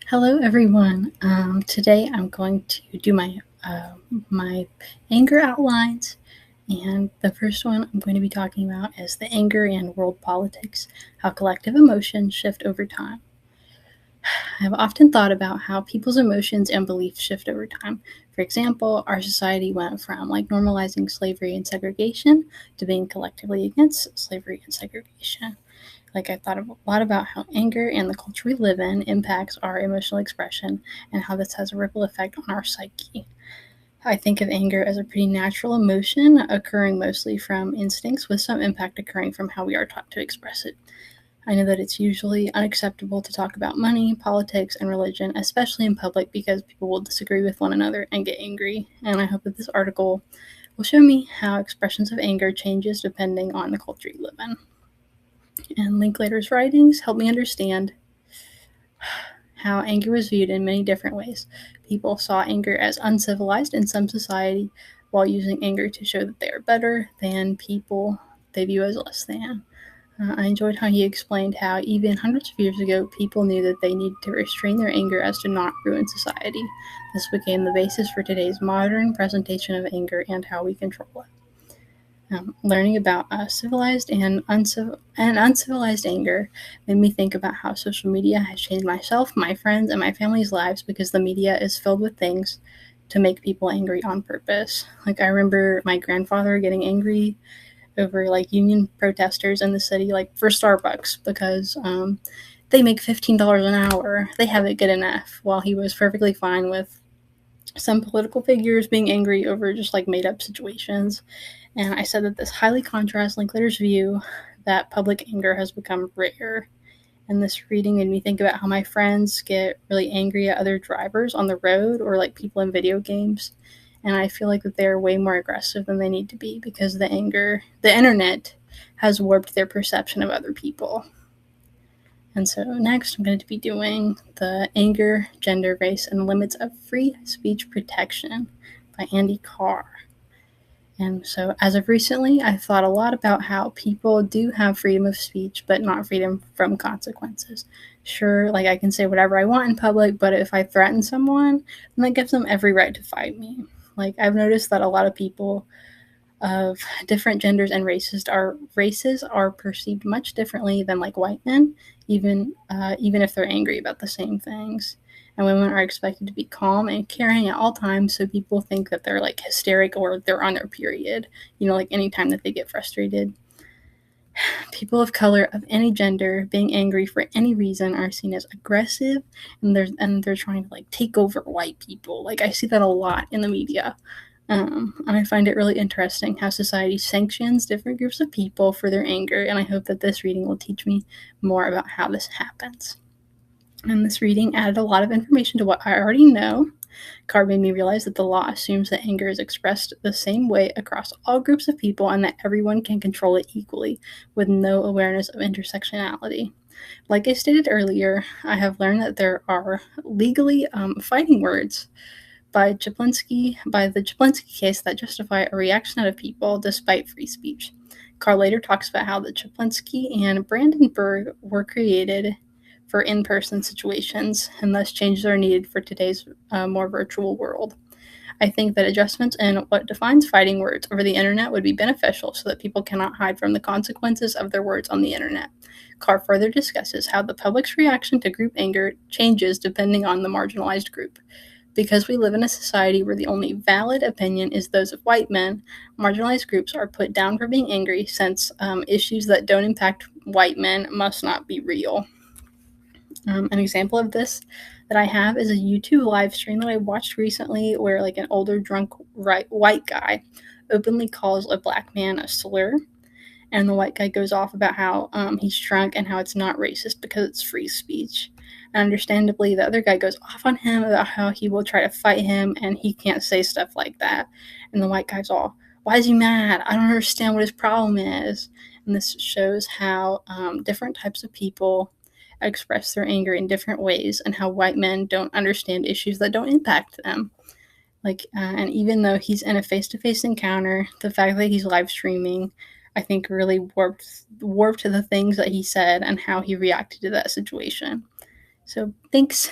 Hello, everyone. Today I'm going to do my anger outlines, and the first one I'm going to be talking about is the anger and world politics, how collective emotions shift over time. I have often thought about how people's emotions and beliefs shift over time. For example, our society went from normalizing slavery and segregation to being collectively against slavery and segregation. I thought a lot about how anger and the culture we live in impacts our emotional expression and how this has a ripple effect on our psyche. I think of anger as a pretty natural emotion occurring mostly from instincts with some impact occurring from how we are taught to express it. I know that it's usually unacceptable to talk about money, politics, and religion, especially in public, because people will disagree with one another and get angry. And I hope that this article will show me how expressions of anger changes depending on the culture you live in. And Linklater's writings help me understand how anger was viewed in many different ways. People saw anger as uncivilized in some society, while using anger to show that they are better than people they view as less than. I enjoyed how he explained how even hundreds of years ago, people knew that they needed to restrain their anger as to not ruin society. This became the basis for today's modern presentation of anger and how we control it. Learning about civilized and uncivilized anger made me think about how social media has changed myself, my friends, and my family's lives because the media is filled with things to make people angry on purpose. I remember my grandfather getting angry over union protesters in the city, for Starbucks, because they make $15 an hour. They have it good enough, while he was perfectly fine with some political figures being angry over just made up situations. And I said that this highly contrasts Linklater's view that public anger has become rare. And this reading made me think about how my friends get really angry at other drivers on the road or people in video games. And I feel like that they're way more aggressive than they need to be because the internet has warped their perception of other people. And so next I'm going to be doing the Anger, Gender, Race, and Limits of Free Speech Protection by Andy Carr. And so as of recently, I've thought a lot about how people do have freedom of speech, but not freedom from consequences. Sure, I can say whatever I want in public, but if I threaten someone, then that gives them every right to fight me. I've noticed that a lot of people of different genders and races are perceived much differently than white men, even if they're angry about the same things. And women are expected to be calm and caring at all times, so people think that they're hysteric or they're on their period. Anytime that they get frustrated. People of color of any gender being angry for any reason are seen as aggressive, and they're trying to take over white people. I see that a lot in the media. And I find it really interesting how society sanctions different groups of people for their anger, and I hope that this reading will teach me more about how this happens. And this reading added a lot of information to what I already know. Carr made me realize that the law assumes that anger is expressed the same way across all groups of people and that everyone can control it equally, with no awareness of intersectionality. Like I stated earlier, I have learned that there are legally fighting words by the Chaplinsky case that justify a reaction out of people despite free speech. Carr later talks about how the Chaplinsky and Brandenburg were created for in-person situations, and thus changes are needed for today's more virtual world. I think that adjustments in what defines fighting words over the internet would be beneficial so that people cannot hide from the consequences of their words on the internet. Carr further discusses how the public's reaction to group anger changes depending on the marginalized group. Because we live in a society where the only valid opinion is those of white men, marginalized groups are put down for being angry since issues that don't impact white men must not be real. An example of this that I have is a YouTube live stream that I watched recently where an older drunk white guy openly calls a black man a slur, and the white guy goes off about how he's drunk and how it's not racist because it's free speech. And understandably, the other guy goes off on him about how he will try to fight him and he can't say stuff like that. And the white guy's all, "Why is he mad? I don't understand what his problem is." And this shows how different types of people express their anger in different ways and how white men don't understand issues that don't impact them. And even though he's in a face-to-face encounter, the fact that he's live streaming, I think, really warped the things that he said and how he reacted to that situation. So, thanks.